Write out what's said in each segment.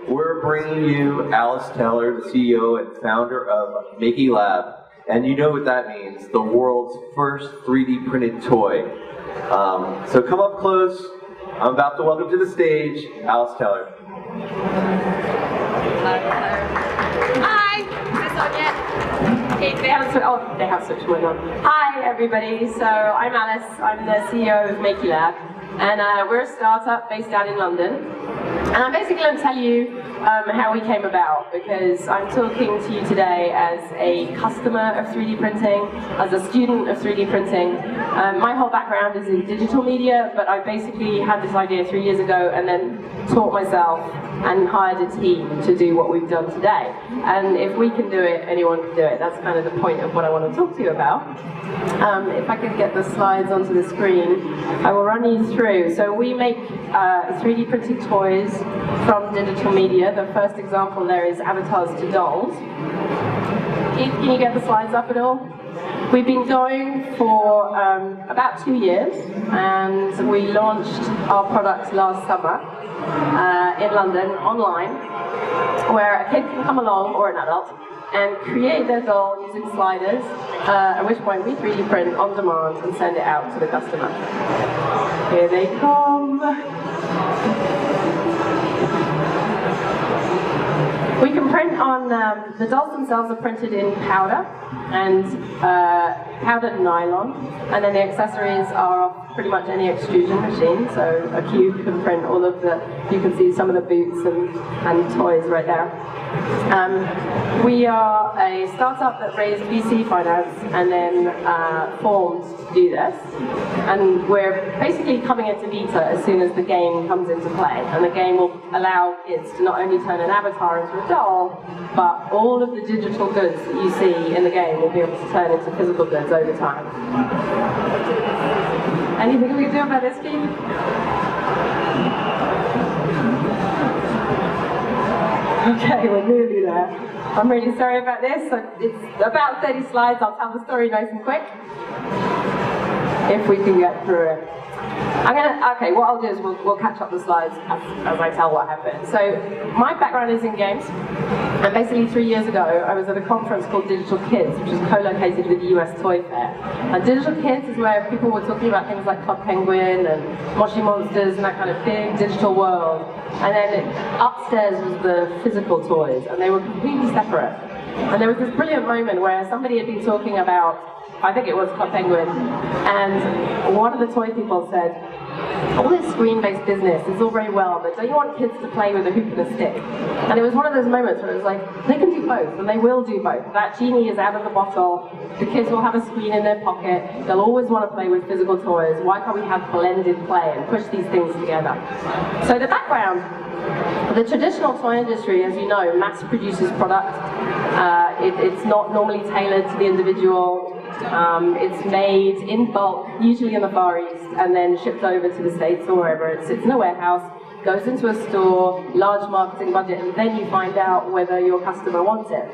we're bringing you Alice Teller, the CEO and founder of Makie Lab. And you know what that means, the world's first 3D printed toy. So come up close. I'm about to welcome to the stage Alice Teller. Hi, is this on yet? They have switched one on. Hi everybody, so I'm Alice, I'm the CEO of Makie Lab, and we're a startup based down in London. And I'm basically going to tell you how we came about, because I'm talking to you today as a customer of 3D printing, as a student of 3D printing. My whole background is in digital media, but I basically had this idea 3 years ago and then taught myself and hired a team to do what we've done today. And if we can do it, anyone can do it. That's kind of the point of what I want to talk to you about. If I could get the slides onto the screen, I will run you through. So we make 3D printed toys from digital media. The first example there is avatars to dolls. Can you get the slides up at all? We've been going for about 2 years, and we launched our product last summer in London online, where a kid can come along, or an adult, and create their doll using sliders, at which point we 3D print on demand and send it out to the customer. Here they come. We can print on, the dolls themselves are printed in powder and powdered nylon, and then the accessories are off pretty much any extrusion machine, so a cube can print all of the, you can see some of the boots and toys right there. We are a startup that raised VC finance and then formed to do this, and we're basically coming into beta as soon as the game comes into play, and the game will allow kids to not only turn an avatar into a doll, but all of the digital goods that you see in the game will be able to turn into physical goods over time. Anything we can do about this, Keith? Okay, we're nearly there. I'm really sorry about this. So it's about 30 slides. I'll tell the story nice and quick, if we can get through it. Okay, what I'll do is we'll catch up the slides as I tell what happened. So my background is in games, and basically 3 years ago I was at a conference called Digital Kids, which is co-located with the US Toy Fair. And Digital Kids is where people were talking about things like Club Penguin and Moshi Monsters and that kind of big digital world. And then upstairs was the physical toys, and they were completely separate. And there was this brilliant moment where somebody had been talking about, I think it was Club Penguin, and one of the toy people said, all this screen-based business is all very well, but don't you want kids to play with a hoop and a stick? And it was one of those moments where it was like, they can do both, and they will do both. That genie is out of the bottle, the kids will have a screen in their pocket, they'll always want to play with physical toys. Why can't we have blended play and push these things together? So the background, the traditional toy industry, as you know, mass produces product. It's not normally tailored to the individual. It's made in bulk, usually in the Far East, and then shipped over to the States or wherever. It sits in a warehouse, goes into a store, large marketing budget, and then you find out whether your customer wants it.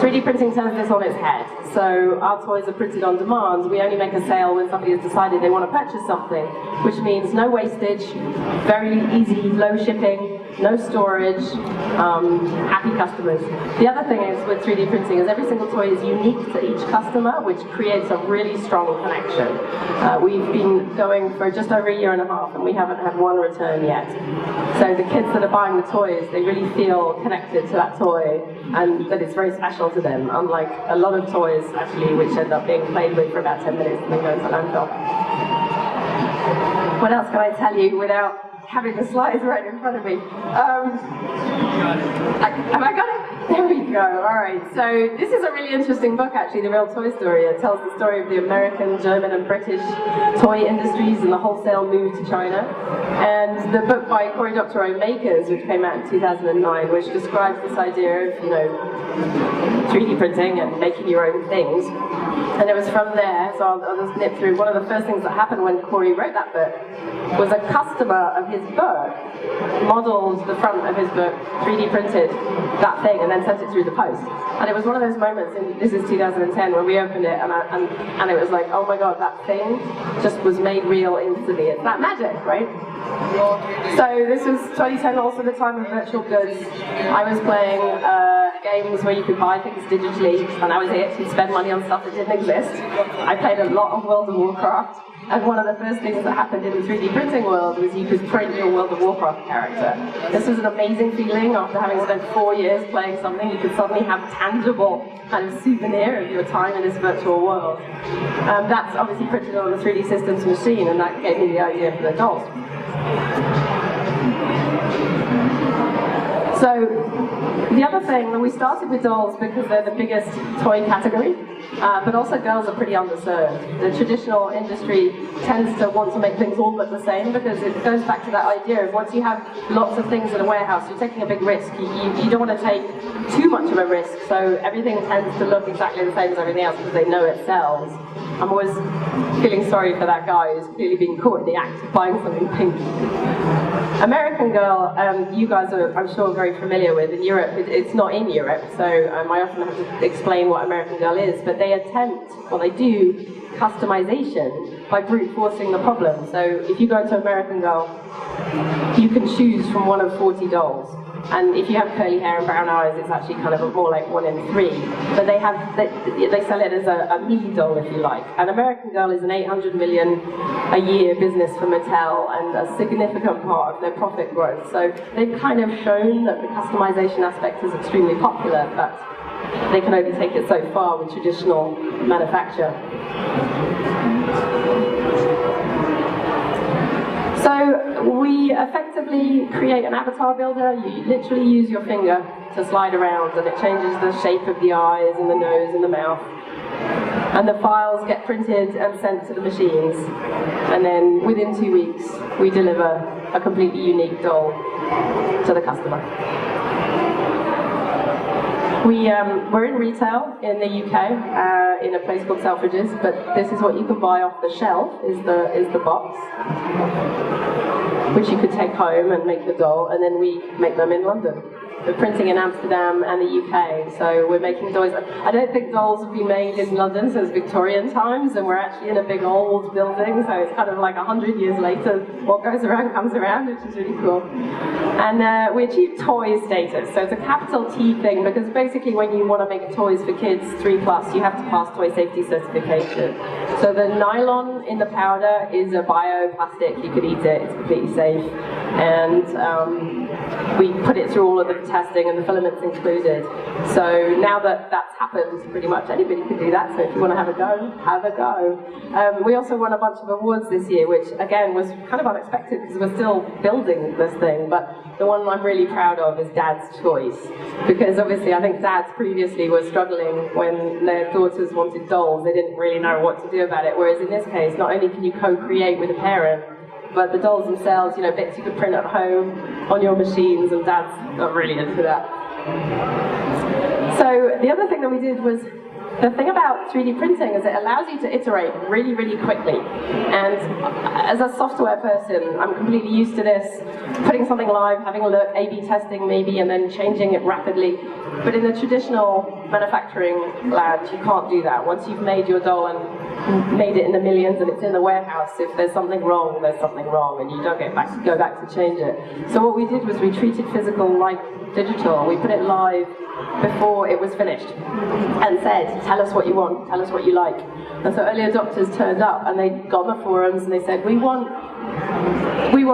3D printing turns this on its head. So our toys are printed on demand. We only make a sale when somebody has decided they want to purchase something, which means no wastage, very easy, low shipping, no storage, happy customers. The other thing is with 3D printing is every single toy is unique to each customer, which creates a really strong connection. We've been going for just over 1.5 years, and we haven't had one return yet. So the kids that are buying the toys, they really feel connected to that toy, and that it's very special to them, unlike a lot of toys actually which end up being played with for about 10 minutes and then go into landfill. What else can I tell you without having the slides right in front of me? Have I got it? There we go, alright. So this is a really interesting book actually, The Real Toy Story. It tells the story of the American, German and British toy industries and the wholesale move to China. And the book by Cory Doctorow, Makers, which came out in 2009, which describes this idea of, 3D printing and making your own things. And it was from there, so I'll just nip through. One of the first things that happened when Cory wrote that book was a customer of his book modeled the front of his book, 3D printed that thing, and then sent it through the post. And it was one of those moments, this is 2010, when we opened it, and it was like, oh my god, that thing just was made real instantly. It's that magic, right? So this was 2010, also the time of virtual goods. I was playing games where you could buy things digitally, and that was it. You'd spend money on stuff that didn't exist. I played a lot of World of Warcraft, and one of the first things that happened in the 3D printing world was you could print your World of Warcraft character. This was an amazing feeling. After having spent 4 years playing something, you could suddenly have a tangible kind of souvenir of your time in this virtual world. That's obviously printed on a 3D Systems machine, and that gave me the idea for the dolls. So the other thing, we started with dolls because they're the biggest toy category, but also girls are pretty underserved. The traditional industry tends to want to make things all but the same, because it goes back to that idea of once you have lots of things in a warehouse, you're taking a big risk. You don't want to take too much of a risk, so everything tends to look exactly the same as everything else because they know it sells. I'm always feeling sorry for that guy who's clearly being caught in the act of buying something pink. American Girl, you guys are, I'm sure, very familiar with. In Europe, it's not in Europe, so I often have to explain what American Girl is, but they attempt, well they do, customization by brute forcing the problem. So if you go to American Girl, you can choose from one of 40 dolls. And if you have curly hair and brown eyes, it's actually kind of more like 1 in 3. But they sell it as a me doll, if you like. And American Girl is an 800 million a year business for Mattel and a significant part of their profit growth. So they've kind of shown that the customization aspect is extremely popular, but they can only take it so far with traditional manufacture. So we effectively create an avatar builder. You literally use your finger to slide around, and it changes the shape of the eyes and the nose and the mouth. And the files get printed and sent to the machines. And then within 2 weeks, we deliver a completely unique doll to the customer. We're in retail in the UK, in a place called Selfridges, but this is what you can buy off the shelf, is the box, which you could take home and make the doll, and then we make them in London. We're printing in Amsterdam and the UK, so we're making dolls. I don't think dolls have been made in London since Victorian times, and we're actually in a big old building, so it's kind of like 100 years later, what goes around comes around, which is really cool. And we achieved toy status, so it's a capital T thing, because basically when you want to make toys for kids 3+, you have to pass toy safety certification. So the nylon in the powder is a bioplastic, you could eat it, it's completely safe, and we put it through all of the testing and the filaments included. So now that that's happened, pretty much anybody can do that, so if you want to have a go, have a go. We also won a bunch of awards this year, which again was kind of unexpected because we're still building this thing, but the one I'm really proud of is Dad's Choice, because obviously I think dads previously were struggling when their daughters wanted dolls. They didn't really know what to do about it, whereas in this case, not only can you co-create with a parent, but the dolls themselves, you know, bits you could print at home on your machines, and dads are really into that. So the other thing that we did was, the thing about 3D printing is it allows you to iterate really, really quickly. And as a software person, I'm completely used to this, putting something live, having a look, A/B testing maybe, and then changing it rapidly. But in the traditional manufacturing land, you can't do that. Once you've made your doll and made it in the millions and it's in the warehouse, if there's something wrong, there's something wrong, and you don't go back to change it. So what we did was we treated physical like digital. We put it live before it was finished and said, tell us what you want, tell us what you like. And so early adopters turned up and they got on the forums and they said, we want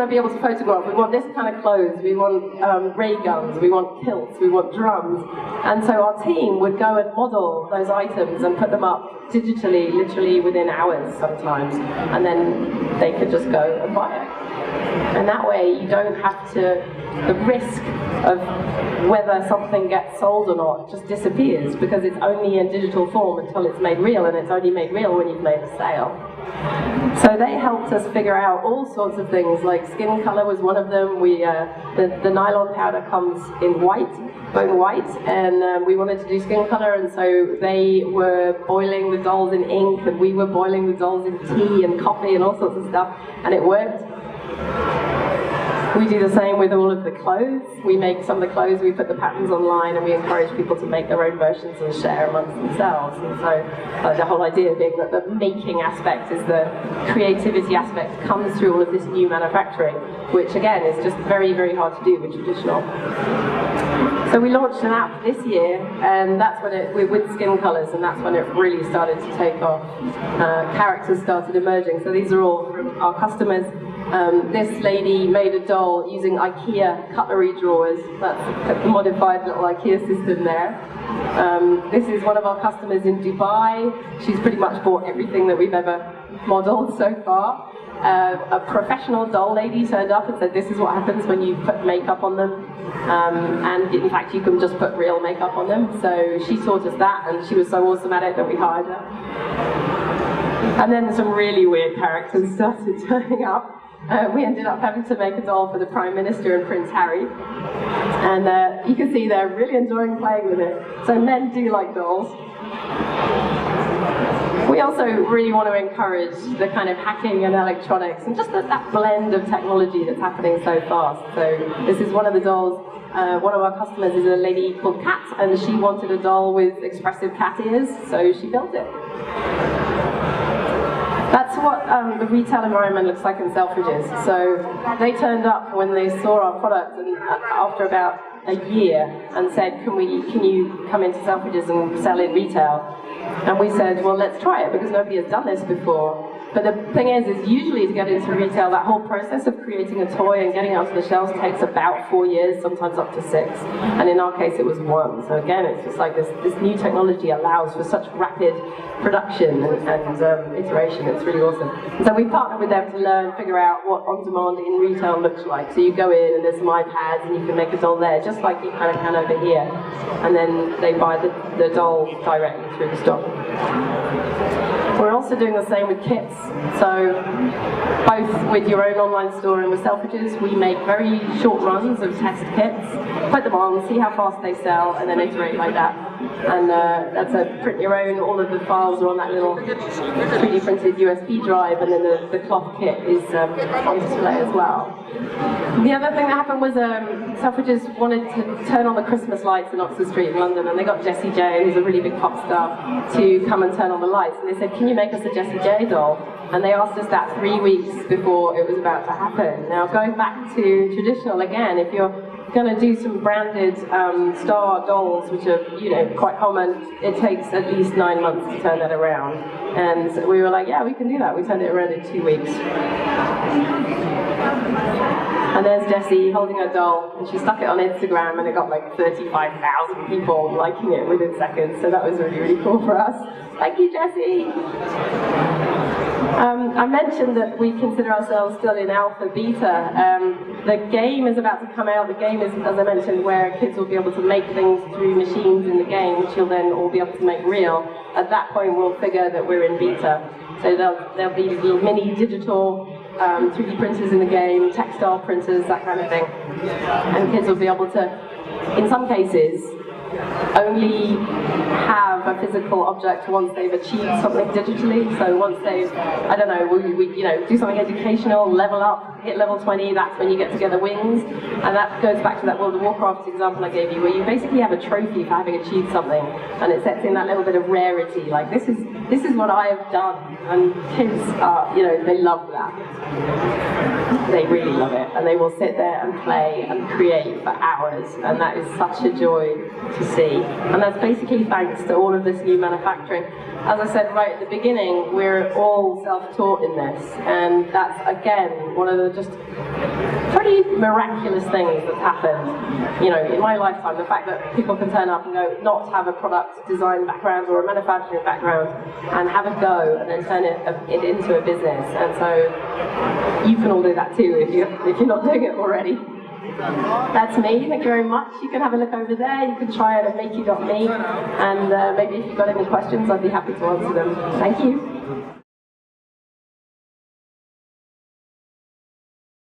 to be able to photograph, we want this kind of clothes, we want ray guns, we want kilts, we want drums. And so our team would go and model those items and put them up digitally, literally within hours sometimes, and then they could just go and buy it. And that way you don't have to, the risk of whether something gets sold or not just disappears, because it's only in digital form until it's made real, and it's only made real when you've made a sale. So they helped us figure out all sorts of things, like skin color was one of them. The nylon powder comes in white, bone white, and we wanted to do skin color, and so they were boiling the dolls in ink, and we were boiling the dolls in tea and coffee and all sorts of stuff, and it worked. We do the same with all of the clothes. We make some of the clothes, we put the patterns online, and we encourage people to make their own versions and share amongst themselves. And so the whole idea being that the making aspect is the creativity aspect comes through all of this new manufacturing, which again is just very, very hard to do with traditional. So we launched an app this year, and that's when with skin colors, and that's when it really started to take off. Characters started emerging. So these are all from our customers. This lady made a doll using IKEA cutlery drawers. That's a modified little IKEA system there. This is one of our customers in Dubai. She's pretty much bought everything that we've ever modeled so far. A professional doll lady turned up and said, this is what happens when you put makeup on them. And in fact, you can just put real makeup on them. So she taught us that, and she was so awesome at it that we hired her. And then some really weird characters started turning up. We ended up having to make a doll for the Prime Minister and Prince Harry. And you can see they're really enjoying playing with it. So men do like dolls. We also really want to encourage the kind of hacking and electronics and just that blend of technology that's happening so fast. So this is one of the dolls. One of our customers is a lady called Kat, and she wanted a doll with expressive cat ears, so she built it. That's what the retail environment looks like in Selfridges. So they turned up when they saw our product, and after about a year, and said, can you come into Selfridges and sell in retail? And we said, well, let's try it, because nobody has done this before. But the thing is usually to get into retail, that whole process of creating a toy and getting it onto the shelves takes about 4 years, sometimes up to 6. And in our case, it was 1. So again, it's just like this new technology allows for such rapid production and iteration. It's really awesome. And so we partnered with them to learn, figure out what on-demand in retail looks like. So you go in and there's some iPads and you can make a doll there, just like you kind of can over here. And then they buy the doll directly through the store. We're also doing the same with kits. So both with your own online store and with Selfridges, we make very short runs of test kits, put them on, see how fast they sell, and then iterate like that. And that's a print your own. All of the files are on that little 3D printed USB drive, and then the cloth kit is on display as well. The other thing that happened was Selfridges wanted to turn on the Christmas lights in Oxford Street in London, and they got Jessie J, who's a really big pop star, to come and turn on the lights. And they said, can you make us a Jessie J doll? And they asked us that 3 weeks before it was about to happen. Now, going back to traditional again, if you're going to do some branded star dolls, which are quite common, it takes at least 9 months to turn that around. And we were like, yeah, we can do that. We turned it around in 2 weeks. And there's Jessie holding her doll, and she stuck it on Instagram, and it got like 35,000 people liking it within seconds. So that was really, really cool for us. Thank you, Jessie. I mentioned that we consider ourselves still in alpha beta. The game is about to come out. The game is, as I mentioned, where kids will be able to make things through machines in the game, which you'll then all be able to make real. At that point, we'll figure that we're in beta. So there'll be little mini digital 3D printers in the game, textile printers, that kind of thing. And kids will be able to, in some cases, only have a physical object once they've achieved something digitally. So once they've, I don't know, we do something educational, level up, hit level 20, that's when you get together wings. And that goes back to that World of Warcraft example I gave you, where you basically have a trophy for having achieved something, and it sets in that little bit of rarity, like this is what I have done. And kids are, they love that. They really love it, and they will sit there and play and create for hours, and that is such a joy to see. And that's basically thanks to all of this new manufacturing. As I said right at the beginning, we're all self-taught in this, and that's again one of the just pretty miraculous things that's happened, in my lifetime. The fact that people can turn up and not have a product design background or a manufacturing background, and have a go, and then turn it into a business. And so you can all do that too if you're not doing it already. That's me. Thank you very much. You can have a look over there. You can try it at Makie.me, and maybe if you've got any questions, I'd be happy to answer them. Thank you.